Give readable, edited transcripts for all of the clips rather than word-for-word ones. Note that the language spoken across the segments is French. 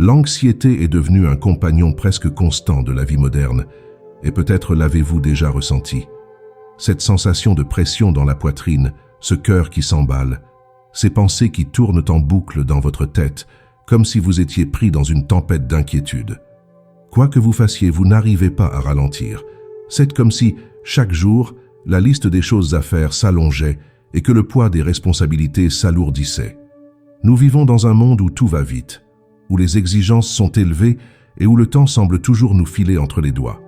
L'anxiété est devenue un compagnon presque constant de la vie moderne, et peut-être l'avez-vous déjà ressenti. Cette sensation de pression dans la poitrine, ce cœur qui s'emballe, ces pensées qui tournent en boucle dans votre tête, comme si vous étiez pris dans une tempête d'inquiétude. Quoi que vous fassiez, vous n'arrivez pas à ralentir. C'est comme si, chaque jour, la liste des choses à faire s'allongeait et que le poids des responsabilités s'alourdissait. Nous vivons dans un monde où tout va vite, où les exigences sont élevées et où le temps semble toujours nous filer entre les doigts.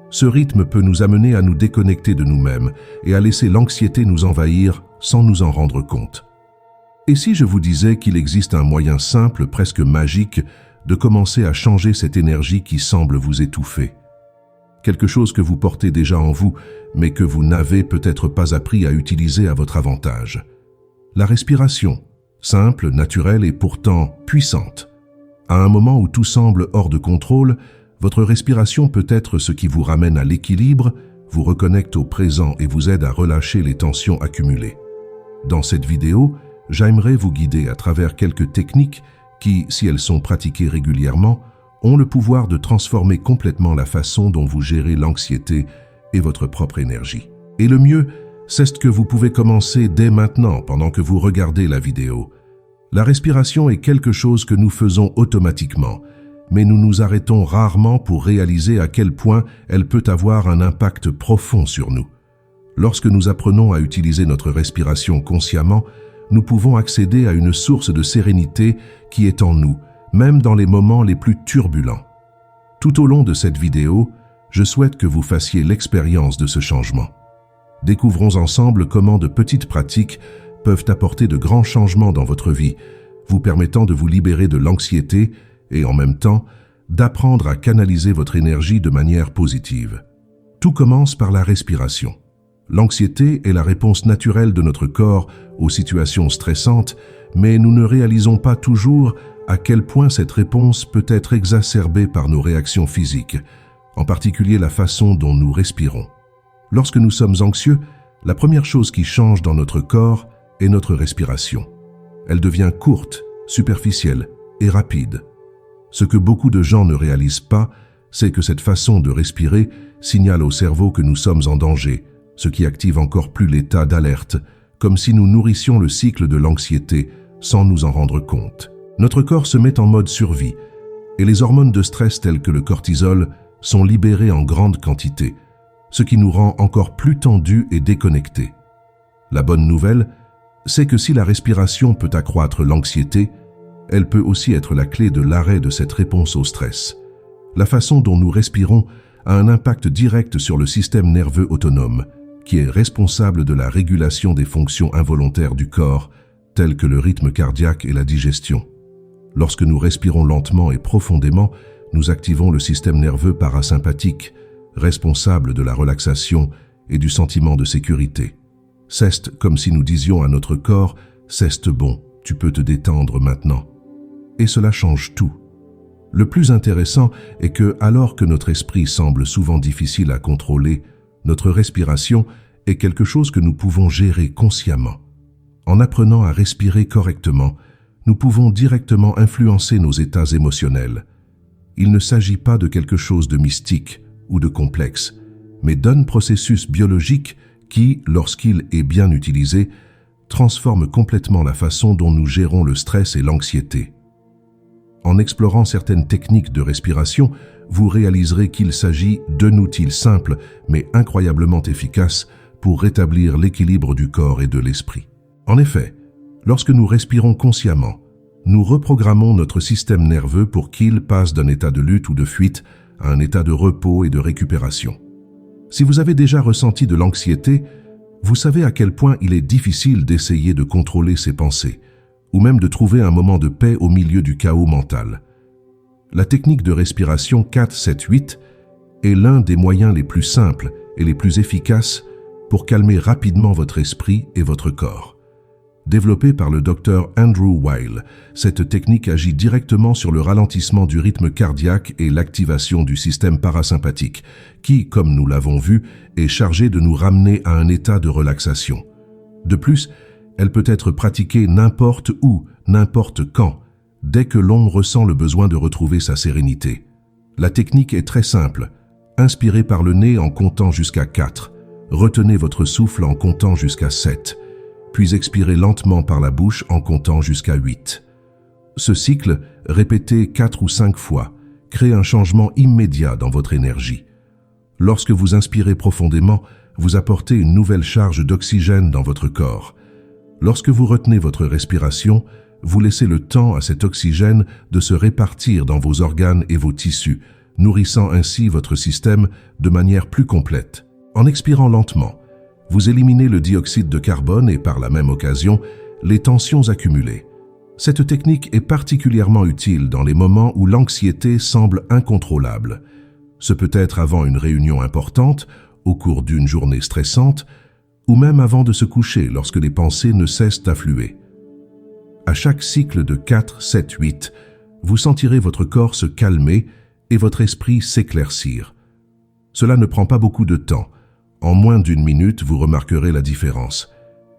Ce rythme peut nous amener à nous déconnecter de nous-mêmes et à laisser l'anxiété nous envahir sans nous en rendre compte. Et si je vous disais qu'il existe un moyen simple, presque magique, de commencer à changer cette énergie qui semble vous étouffer? Quelque chose que vous portez déjà en vous, mais que vous n'avez peut-être pas appris à utiliser à votre avantage. La respiration, simple, naturelle et pourtant puissante. À un moment où tout semble hors de contrôle, votre respiration peut être ce qui vous ramène à l'équilibre, vous reconnecte au présent et vous aide à relâcher les tensions accumulées. Dans cette vidéo, j'aimerais vous guider à travers quelques techniques qui, si elles sont pratiquées régulièrement, ont le pouvoir de transformer complètement la façon dont vous gérez l'anxiété et votre propre énergie. Et le mieux, c'est que vous pouvez commencer dès maintenant pendant que vous regardez la vidéo. La respiration est quelque chose que nous faisons automatiquement, mais nous nous arrêtons rarement pour réaliser à quel point elle peut avoir un impact profond sur nous. Lorsque nous apprenons à utiliser notre respiration consciemment, nous pouvons accéder à une source de sérénité qui est en nous, même dans les moments les plus turbulents. Tout au long de cette vidéo, je souhaite que vous fassiez l'expérience de ce changement. Découvrons ensemble comment de petites pratiques peuvent apporter de grands changements dans votre vie, vous permettant de vous libérer de l'anxiété et en même temps d'apprendre à canaliser votre énergie de manière positive. Tout commence par la respiration. L'anxiété est la réponse naturelle de notre corps aux situations stressantes, mais nous ne réalisons pas toujours à quel point cette réponse peut être exacerbée par nos réactions physiques, en particulier la façon dont nous respirons. Lorsque nous sommes anxieux, la première chose qui change dans notre corps est notre respiration. Elle devient courte, superficielle et rapide. Ce que beaucoup de gens ne réalisent pas, c'est que cette façon de respirer signale au cerveau que nous sommes en danger, ce qui active encore plus l'état d'alerte, comme si nous nourrissions le cycle de l'anxiété sans nous en rendre compte. Notre corps se met en mode survie, et les hormones de stress telles que le cortisol sont libérées en grande quantité, ce qui nous rend encore plus tendus et déconnectés. La bonne nouvelle, c'est que si la respiration peut accroître l'anxiété, elle peut aussi être la clé de l'arrêt de cette réponse au stress. La façon dont nous respirons a un impact direct sur le système nerveux autonome, qui est responsable de la régulation des fonctions involontaires du corps, telles que le rythme cardiaque et la digestion. Lorsque nous respirons lentement et profondément, nous activons le système nerveux parasympathique, responsable de la relaxation et du sentiment de sécurité. C'est comme si nous disions à notre corps « c'est bon, tu peux te détendre maintenant ». Et cela change tout. Le plus intéressant est que, alors que notre esprit semble souvent difficile à contrôler, notre respiration est quelque chose que nous pouvons gérer consciemment. En apprenant à respirer correctement, nous pouvons directement influencer nos états émotionnels. Il ne s'agit pas de quelque chose de mystique ou de complexe, mais d'un processus biologique qui, lorsqu'il est bien utilisé, transforme complètement la façon dont nous gérons le stress et l'anxiété. En explorant certaines techniques de respiration, vous réaliserez qu'il s'agit d'un outil simple mais incroyablement efficace pour rétablir l'équilibre du corps et de l'esprit. En effet, lorsque nous respirons consciemment, nous reprogrammons notre système nerveux pour qu'il passe d'un état de lutte ou de fuite à un état de repos et de récupération. Si vous avez déjà ressenti de l'anxiété, vous savez à quel point il est difficile d'essayer de contrôler ses pensées, ou même de trouver un moment de paix au milieu du chaos mental. La technique de respiration 4-7-8 est l'un des moyens les plus simples et les plus efficaces pour calmer rapidement votre esprit et votre corps. Développée par le docteur Andrew Weil, cette technique agit directement sur le ralentissement du rythme cardiaque et l'activation du système parasympathique, qui, comme nous l'avons vu, est chargé de nous ramener à un état de relaxation. De plus, elle peut être pratiquée n'importe où, n'importe quand, dès que l'homme ressent le besoin de retrouver sa sérénité. La technique est très simple. Inspirez par le nez en comptant jusqu'à 4. Retenez votre souffle en comptant jusqu'à 7. Puis expirez lentement par la bouche en comptant jusqu'à 8. Ce cycle, répété 4 ou 5 fois, crée un changement immédiat dans votre énergie. Lorsque vous inspirez profondément, vous apportez une nouvelle charge d'oxygène dans votre corps. Lorsque vous retenez votre respiration, vous laissez le temps à cet oxygène de se répartir dans vos organes et vos tissus, nourrissant ainsi votre système de manière plus complète. En expirant lentement, vous éliminez le dioxyde de carbone et par la même occasion, les tensions accumulées. Cette technique est particulièrement utile dans les moments où l'anxiété semble incontrôlable. Ce peut être avant une réunion importante, au cours d'une journée stressante, ou même avant de se coucher lorsque les pensées ne cessent d'affluer. À chaque cycle de 4, 7, 8, vous sentirez votre corps se calmer et votre esprit s'éclaircir. Cela ne prend pas beaucoup de temps. En moins d'1 minute, vous remarquerez la différence.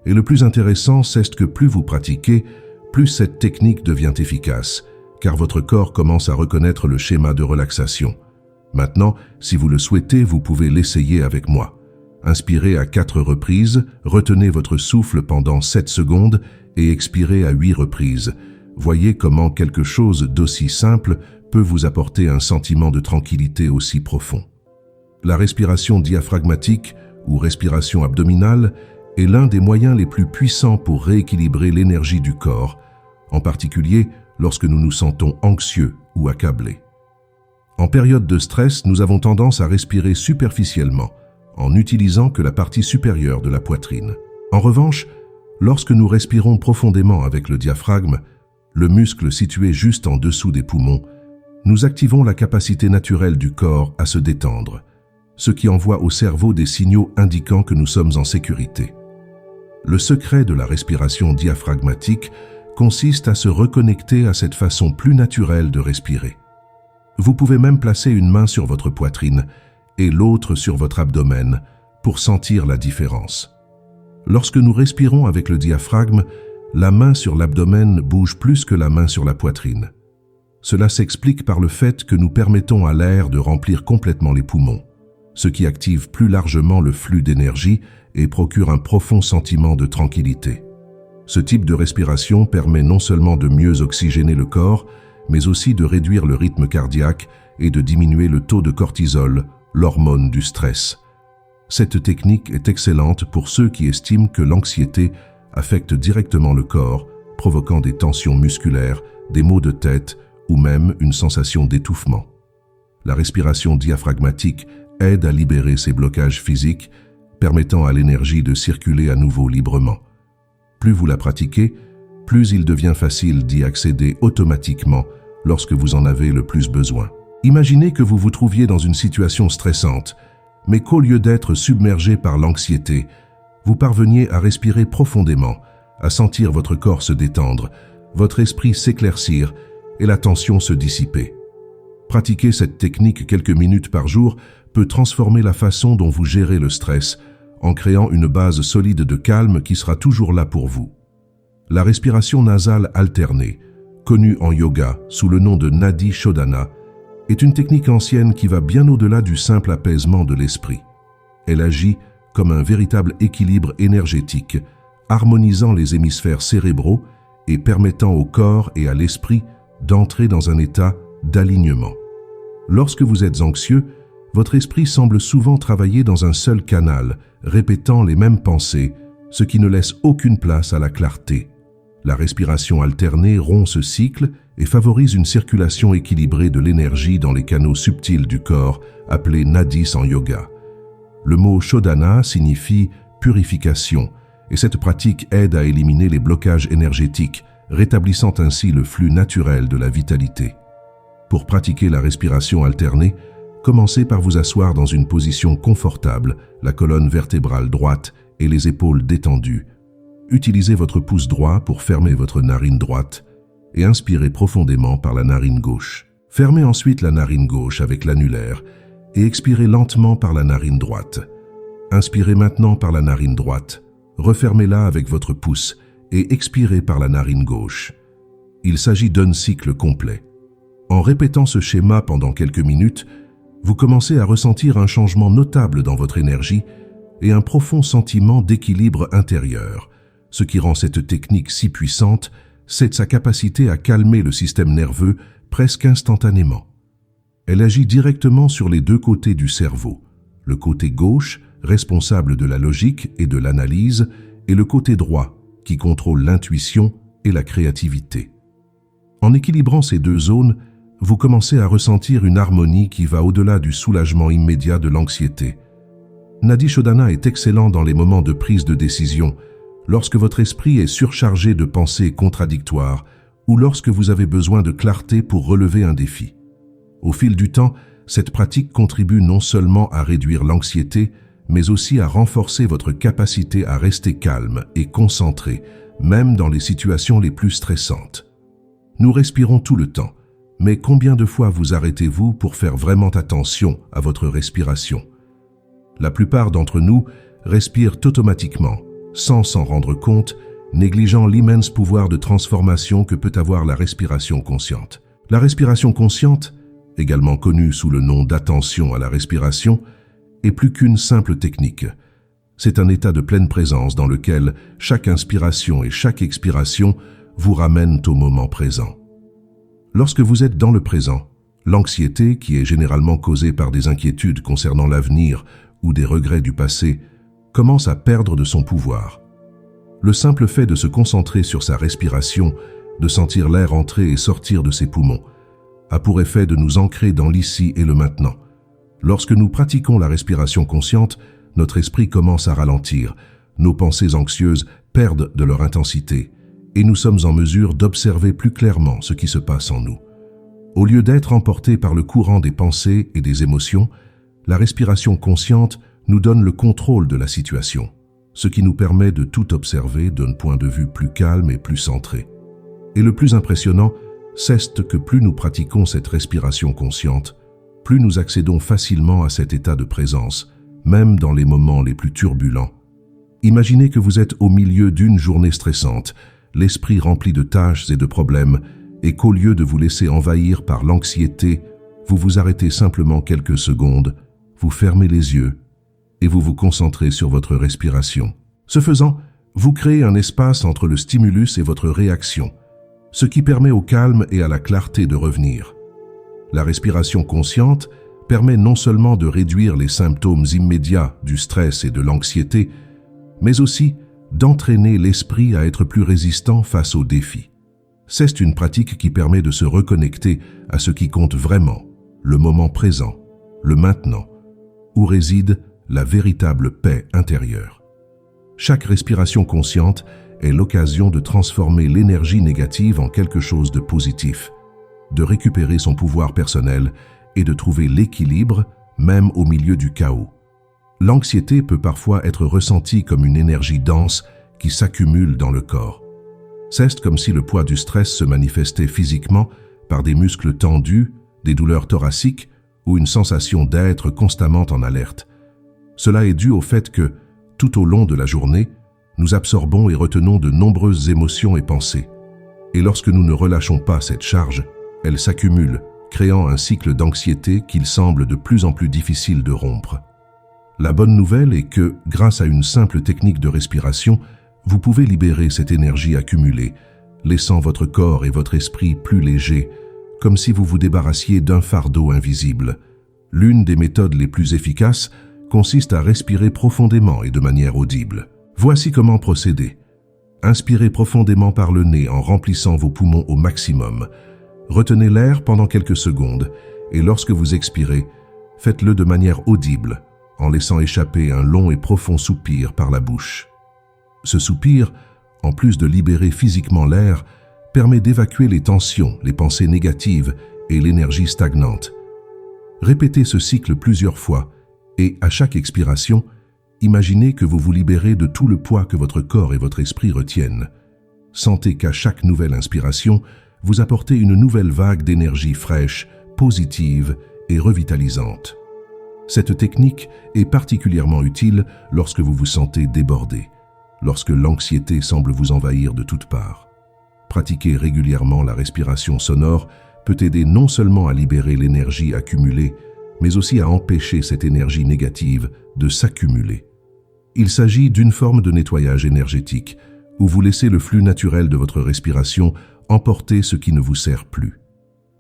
Et le plus intéressant, c'est que plus vous pratiquez, plus cette technique devient efficace, car votre corps commence à reconnaître le schéma de relaxation. Maintenant, si vous le souhaitez, vous pouvez l'essayer avec moi. Inspirez à 4 reprises, retenez votre souffle pendant 7 secondes et expirez à 8 reprises. Voyez comment quelque chose d'aussi simple peut vous apporter un sentiment de tranquillité aussi profond. La respiration diaphragmatique ou respiration abdominale est l'un des moyens les plus puissants pour rééquilibrer l'énergie du corps, en particulier lorsque nous nous sentons anxieux ou accablés. En période de stress, nous avons tendance à respirer superficiellement, en n'utilisant que la partie supérieure de la poitrine. En revanche, lorsque nous respirons profondément avec le diaphragme, le muscle situé juste en dessous des poumons, nous activons la capacité naturelle du corps à se détendre, ce qui envoie au cerveau des signaux indiquant que nous sommes en sécurité. Le secret de la respiration diaphragmatique consiste à se reconnecter à cette façon plus naturelle de respirer. Vous pouvez même placer une main sur votre poitrine et l'autre sur votre abdomen pour sentir la différence. Lorsque nous respirons avec le diaphragme, la main sur l'abdomen bouge plus que la main sur la poitrine. Cela s'explique par le fait que nous permettons à l'air de remplir complètement les poumons, ce qui active plus largement le flux d'énergie et procure un profond sentiment de tranquillité. Ce type de respiration permet non seulement de mieux oxygéner le corps, mais aussi de réduire le rythme cardiaque et de diminuer le taux de cortisol, l'hormone du stress. Cette technique est excellente pour ceux qui estiment que l'anxiété affecte directement le corps, provoquant des tensions musculaires, des maux de tête ou même une sensation d'étouffement. La respiration diaphragmatique aide à libérer ces blocages physiques, permettant à l'énergie de circuler à nouveau librement. Plus vous la pratiquez, plus il devient facile d'y accéder automatiquement lorsque vous en avez le plus besoin. Imaginez que vous vous trouviez dans une situation stressante, mais qu'au lieu d'être submergé par l'anxiété, vous parveniez à respirer profondément, à sentir votre corps se détendre, votre esprit s'éclaircir et la tension se dissiper. Pratiquer cette technique quelques minutes par jour peut transformer la façon dont vous gérez le stress, en créant une base solide de calme qui sera toujours là pour vous. La respiration nasale alternée, connue en yoga sous le nom de Nadi Shodhana, est une technique ancienne qui va bien au-delà du simple apaisement de l'esprit. Elle agit comme un véritable équilibre énergétique, harmonisant les hémisphères cérébraux et permettant au corps et à l'esprit d'entrer dans un état d'alignement. Lorsque vous êtes anxieux, votre esprit semble souvent travailler dans un seul canal, répétant les mêmes pensées, ce qui ne laisse aucune place à la clarté. La respiration alternée rompt ce cycle et favorise une circulation équilibrée de l'énergie dans les canaux subtils du corps, appelés nadis en yoga. Le mot Shodhana signifie purification, et cette pratique aide à éliminer les blocages énergétiques, rétablissant ainsi le flux naturel de la vitalité. Pour pratiquer la respiration alternée, commencez par vous asseoir dans une position confortable, la colonne vertébrale droite et les épaules détendues. Utilisez votre pouce droit pour fermer votre narine droite et inspirez profondément par la narine gauche. Fermez ensuite la narine gauche avec l'annulaire et expirez lentement par la narine droite. Inspirez maintenant par la narine droite, refermez-la avec votre pouce et expirez par la narine gauche. Il s'agit d'un cycle complet. En répétant ce schéma pendant quelques minutes, vous commencez à ressentir un changement notable dans votre énergie et un profond sentiment d'équilibre intérieur. Ce qui rend cette technique si puissante, c'est sa capacité à calmer le système nerveux presque instantanément. Elle agit directement sur les deux côtés du cerveau, le côté gauche, responsable de la logique et de l'analyse, et le côté droit, qui contrôle l'intuition et la créativité. En équilibrant ces deux zones, vous commencez à ressentir une harmonie qui va au-delà du soulagement immédiat de l'anxiété. Nadi Shodhana est excellent dans les moments de prise de décision, lorsque votre esprit est surchargé de pensées contradictoires ou lorsque vous avez besoin de clarté pour relever un défi. Au fil du temps, cette pratique contribue non seulement à réduire l'anxiété, mais aussi à renforcer votre capacité à rester calme et concentré, même dans les situations les plus stressantes. Nous respirons tout le temps, mais combien de fois vous arrêtez-vous pour faire vraiment attention à votre respiration? La plupart d'entre nous respirent automatiquement, sans s'en rendre compte, négligeant l'immense pouvoir de transformation que peut avoir la respiration consciente. La respiration consciente, également connue sous le nom d'attention à la respiration, est plus qu'une simple technique. C'est un état de pleine présence dans lequel chaque inspiration et chaque expiration vous ramènent au moment présent. Lorsque vous êtes dans le présent, l'anxiété, qui est généralement causée par des inquiétudes concernant l'avenir ou des regrets du passé, commence à perdre de son pouvoir. Le simple fait de se concentrer sur sa respiration, de sentir l'air entrer et sortir de ses poumons, a pour effet de nous ancrer dans l'ici et le maintenant. Lorsque nous pratiquons la respiration consciente, notre esprit commence à ralentir, nos pensées anxieuses perdent de leur intensité, et nous sommes en mesure d'observer plus clairement ce qui se passe en nous. Au lieu d'être emportés par le courant des pensées et des émotions, la respiration consciente nous donne le contrôle de la situation, ce qui nous permet de tout observer d'un point de vue plus calme et plus centré. Et le plus impressionnant, c'est que plus nous pratiquons cette respiration consciente, plus nous accédons facilement à cet état de présence, même dans les moments les plus turbulents. Imaginez que vous êtes au milieu d'une journée stressante, l'esprit rempli de tâches et de problèmes, et qu'au lieu de vous laisser envahir par l'anxiété, vous vous arrêtez simplement quelques secondes, vous fermez les yeux et vous vous concentrez sur votre respiration. Ce faisant, vous créez un espace entre le stimulus et votre réaction, ce qui permet au calme et à la clarté de revenir. La respiration consciente permet non seulement de réduire les symptômes immédiats du stress et de l'anxiété, mais aussi d'entraîner l'esprit à être plus résistant face aux défis. C'est une pratique qui permet de se reconnecter à ce qui compte vraiment, le moment présent, le maintenant, où réside la véritable paix intérieure. Chaque respiration consciente est l'occasion de transformer l'énergie négative en quelque chose de positif, de récupérer son pouvoir personnel et de trouver l'équilibre même au milieu du chaos. L'anxiété peut parfois être ressentie comme une énergie dense qui s'accumule dans le corps. C'est comme si le poids du stress se manifestait physiquement par des muscles tendus, des douleurs thoraciques ou une sensation d'être constamment en alerte. Cela est dû au fait que, tout au long de la journée, nous absorbons et retenons de nombreuses émotions et pensées. Et lorsque nous ne relâchons pas cette charge, elle s'accumule, créant un cycle d'anxiété qu'il semble de plus en plus difficile de rompre. La bonne nouvelle est que, grâce à une simple technique de respiration, vous pouvez libérer cette énergie accumulée, laissant votre corps et votre esprit plus légers, comme si vous vous débarrassiez d'un fardeau invisible. L'une des méthodes les plus efficaces consiste à respirer profondément et de manière audible. Voici comment procéder. Inspirez profondément par le nez en remplissant vos poumons au maximum. Retenez l'air pendant quelques secondes et lorsque vous expirez, faites-le de manière audible, en laissant échapper un long et profond soupir par la bouche. Ce soupir, en plus de libérer physiquement l'air, permet d'évacuer les tensions, les pensées négatives et l'énergie stagnante. Répétez ce cycle plusieurs fois et, à chaque expiration, imaginez que vous vous libérez de tout le poids que votre corps et votre esprit retiennent. Sentez qu'à chaque nouvelle inspiration, vous apportez une nouvelle vague d'énergie fraîche, positive et revitalisante. Cette technique est particulièrement utile lorsque vous vous sentez débordé, lorsque l'anxiété semble vous envahir de toutes parts. Pratiquer régulièrement la respiration sonore peut aider non seulement à libérer l'énergie accumulée, mais aussi à empêcher cette énergie négative de s'accumuler. Il s'agit d'une forme de nettoyage énergétique, où vous laissez le flux naturel de votre respiration emporter ce qui ne vous sert plus.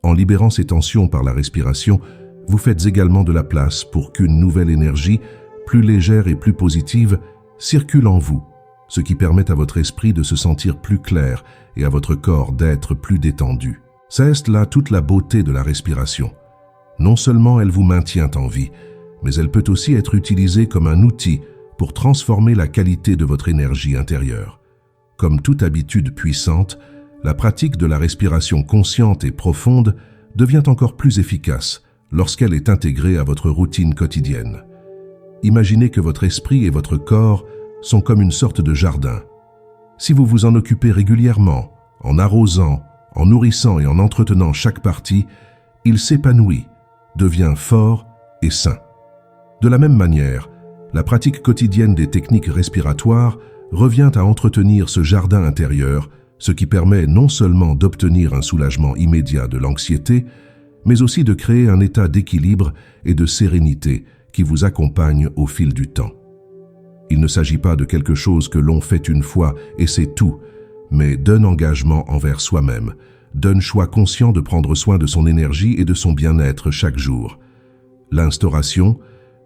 En libérant ces tensions par la respiration, vous faites également de la place pour qu'une nouvelle énergie, plus légère et plus positive, circule en vous, ce qui permet à votre esprit de se sentir plus clair et à votre corps d'être plus détendu. C'est là toute la beauté de la respiration. Non seulement elle vous maintient en vie, mais elle peut aussi être utilisée comme un outil pour transformer la qualité de votre énergie intérieure. Comme toute habitude puissante, la pratique de la respiration consciente et profonde devient encore plus efficace lorsqu'elle est intégrée à votre routine quotidienne. Imaginez que votre esprit et votre corps sont comme une sorte de jardin. Si vous vous en occupez régulièrement, en arrosant, en nourrissant et en entretenant chaque partie, il s'épanouit, devient fort et sain. De la même manière, la pratique quotidienne des techniques respiratoires revient à entretenir ce jardin intérieur, ce qui permet non seulement d'obtenir un soulagement immédiat de l'anxiété, mais aussi de créer un état d'équilibre et de sérénité qui vous accompagne au fil du temps. Il ne s'agit pas de quelque chose que l'on fait une fois et c'est tout, mais d'un engagement envers soi-même, d'un choix conscient de prendre soin de son énergie et de son bien-être chaque jour. L'instauration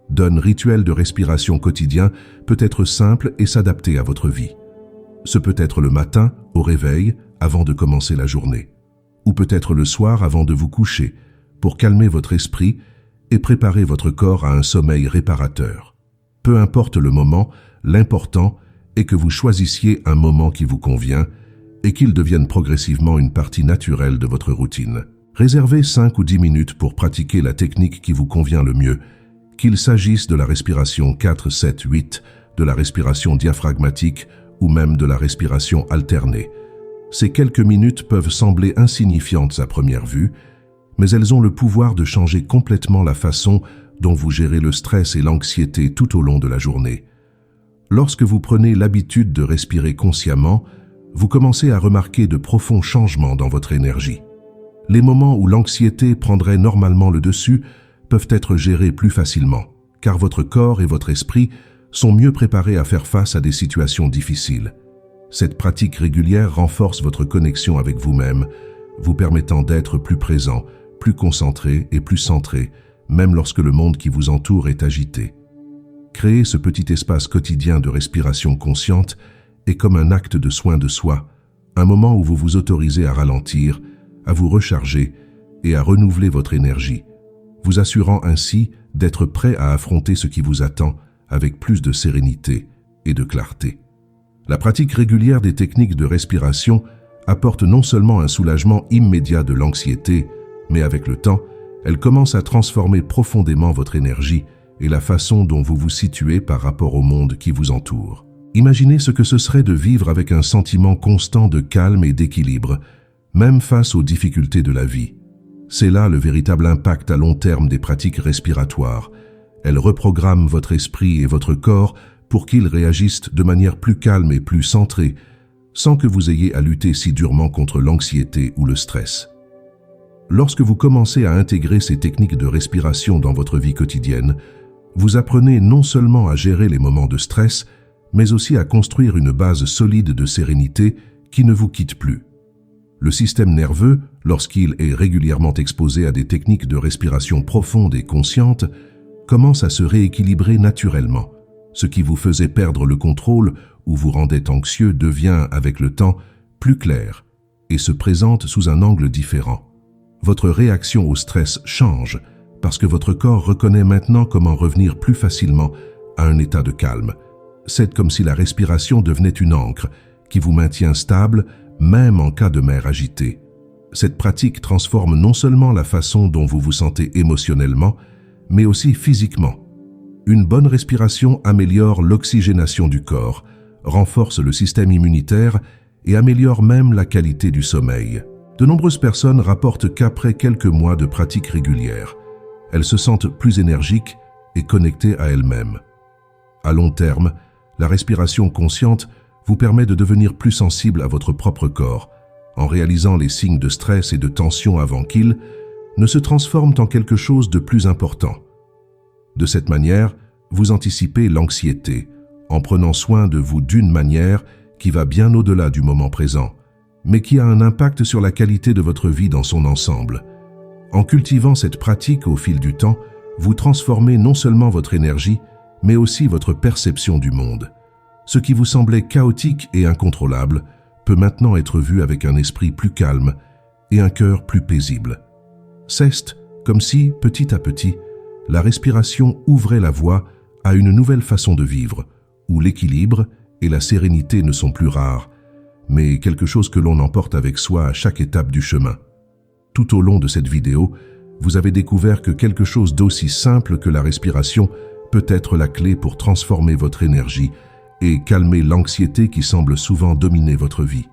d'un rituel de respiration quotidien peut être simple et s'adapter à votre vie. Ce peut être le matin, au réveil, avant de commencer la journée, ou peut-être le soir avant de vous coucher, pour calmer votre esprit et préparer votre corps à un sommeil réparateur. Peu importe le moment, l'important est que vous choisissiez un moment qui vous convient et qu'il devienne progressivement une partie naturelle de votre routine. Réservez 5 ou 10 minutes pour pratiquer la technique qui vous convient le mieux, qu'il s'agisse de la respiration 4-7-8, de la respiration diaphragmatique ou même de la respiration alternée. Ces quelques minutes peuvent sembler insignifiantes à première vue, mais elles ont le pouvoir de changer complètement la façon dont vous gérez le stress et l'anxiété tout au long de la journée. Lorsque vous prenez l'habitude de respirer consciemment, vous commencez à remarquer de profonds changements dans votre énergie. Les moments où l'anxiété prendrait normalement le dessus peuvent être gérés plus facilement, car votre corps et votre esprit sont mieux préparés à faire face à des situations difficiles. Cette pratique régulière renforce votre connexion avec vous-même, vous permettant d'être plus présent, plus concentré et plus centré, même lorsque le monde qui vous entoure est agité. Créer ce petit espace quotidien de respiration consciente est comme un acte de soin de soi, un moment où vous vous autorisez à ralentir, à vous recharger et à renouveler votre énergie, vous assurant ainsi d'être prêt à affronter ce qui vous attend avec plus de sérénité et de clarté. La pratique régulière des techniques de respiration apporte non seulement un soulagement immédiat de l'anxiété, mais avec le temps, elle commence à transformer profondément votre énergie et la façon dont vous vous situez par rapport au monde qui vous entoure. Imaginez ce que ce serait de vivre avec un sentiment constant de calme et d'équilibre, même face aux difficultés de la vie. C'est là le véritable impact à long terme des pratiques respiratoires. Elles reprogramment votre esprit et votre corps pour qu'ils réagissent de manière plus calme et plus centrée, sans que vous ayez à lutter si durement contre l'anxiété ou le stress. Lorsque vous commencez à intégrer ces techniques de respiration dans votre vie quotidienne, vous apprenez non seulement à gérer les moments de stress, mais aussi à construire une base solide de sérénité qui ne vous quitte plus. Le système nerveux, lorsqu'il est régulièrement exposé à des techniques de respiration profonde et consciente, commence à se rééquilibrer naturellement. Ce qui vous faisait perdre le contrôle ou vous rendait anxieux devient, avec le temps, plus clair et se présente sous un angle différent. Votre réaction au stress change parce que votre corps reconnaît maintenant comment revenir plus facilement à un état de calme. C'est comme si la respiration devenait une ancre qui vous maintient stable même en cas de mer agitée. Cette pratique transforme non seulement la façon dont vous vous sentez émotionnellement, mais aussi physiquement. Une bonne respiration améliore l'oxygénation du corps, renforce le système immunitaire et améliore même la qualité du sommeil. De nombreuses personnes rapportent qu'après quelques mois de pratique régulière, elles se sentent plus énergiques et connectées à elles-mêmes. À long terme, la respiration consciente vous permet de devenir plus sensible à votre propre corps, en réalisant les signes de stress et de tension avant qu'ils ne se transforment en quelque chose de plus important. De cette manière, vous anticipez l'anxiété, en prenant soin de vous d'une manière qui va bien au-delà du moment présent, mais qui a un impact sur la qualité de votre vie dans son ensemble. En cultivant cette pratique au fil du temps, vous transformez non seulement votre énergie, mais aussi votre perception du monde. Ce qui vous semblait chaotique et incontrôlable peut maintenant être vu avec un esprit plus calme et un cœur plus paisible. C'est comme si, petit à petit, la respiration ouvrait la voie à une nouvelle façon de vivre, où l'équilibre et la sérénité ne sont plus rares, mais quelque chose que l'on emporte avec soi à chaque étape du chemin. Tout au long de cette vidéo, vous avez découvert que quelque chose d'aussi simple que la respiration peut être la clé pour transformer votre énergie et calmer l'anxiété qui semble souvent dominer votre vie.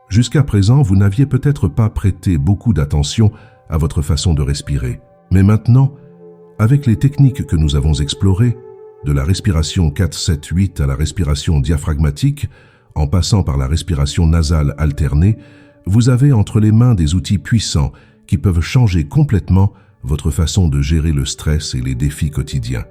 Jusqu'à présent, vous n'aviez peut-être pas prêté beaucoup d'attention à votre façon de respirer, mais maintenant, avec les techniques que nous avons explorées, de la respiration 4-7-8 à la respiration diaphragmatique, en passant par la respiration nasale alternée, vous avez entre les mains des outils puissants qui peuvent changer complètement votre façon de gérer le stress et les défis quotidiens.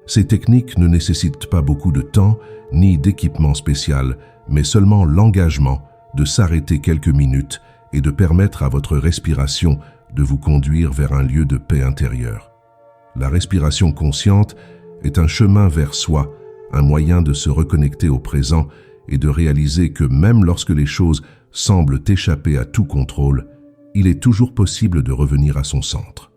Ces techniques ne nécessitent pas beaucoup de temps ni d'équipement spécial, mais seulement l'engagement de s'arrêter quelques minutes et de permettre à votre respiration de vous conduire vers un lieu de paix intérieure. La respiration consciente est un chemin vers soi, un moyen de se reconnecter au présent et de réaliser que même lorsque les choses semblent échapper à tout contrôle, il est toujours possible de revenir à son centre.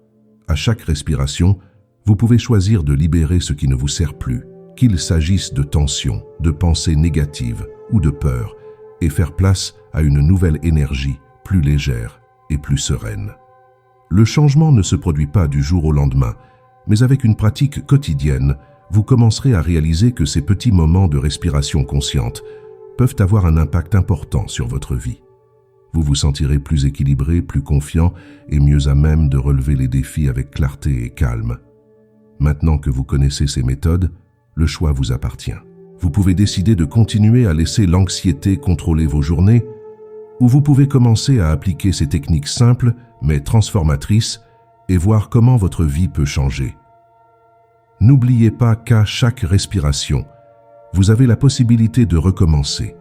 À chaque respiration, vous pouvez choisir de libérer ce qui ne vous sert plus, qu'il s'agisse de tension, de pensées négatives ou de peur, et faire place à une nouvelle énergie plus légère et plus sereine. Le changement ne se produit pas du jour au lendemain, mais avec une pratique quotidienne, vous commencerez à réaliser que ces petits moments de respiration consciente peuvent avoir un impact important sur votre vie. Vous vous sentirez plus équilibré, plus confiant et mieux à même de relever les défis avec clarté et calme. Maintenant que vous connaissez ces méthodes, le choix vous appartient. Vous pouvez décider de continuer à laisser l'anxiété contrôler vos journées, ou vous pouvez commencer à appliquer ces techniques simples mais transformatrices et voir comment votre vie peut changer. N'oubliez pas qu'à chaque respiration, vous avez la possibilité de recommencer,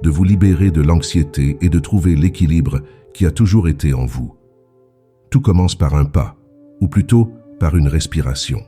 de vous libérer de l'anxiété et de trouver l'équilibre qui a toujours été en vous. Tout commence par un pas, ou plutôt par une respiration.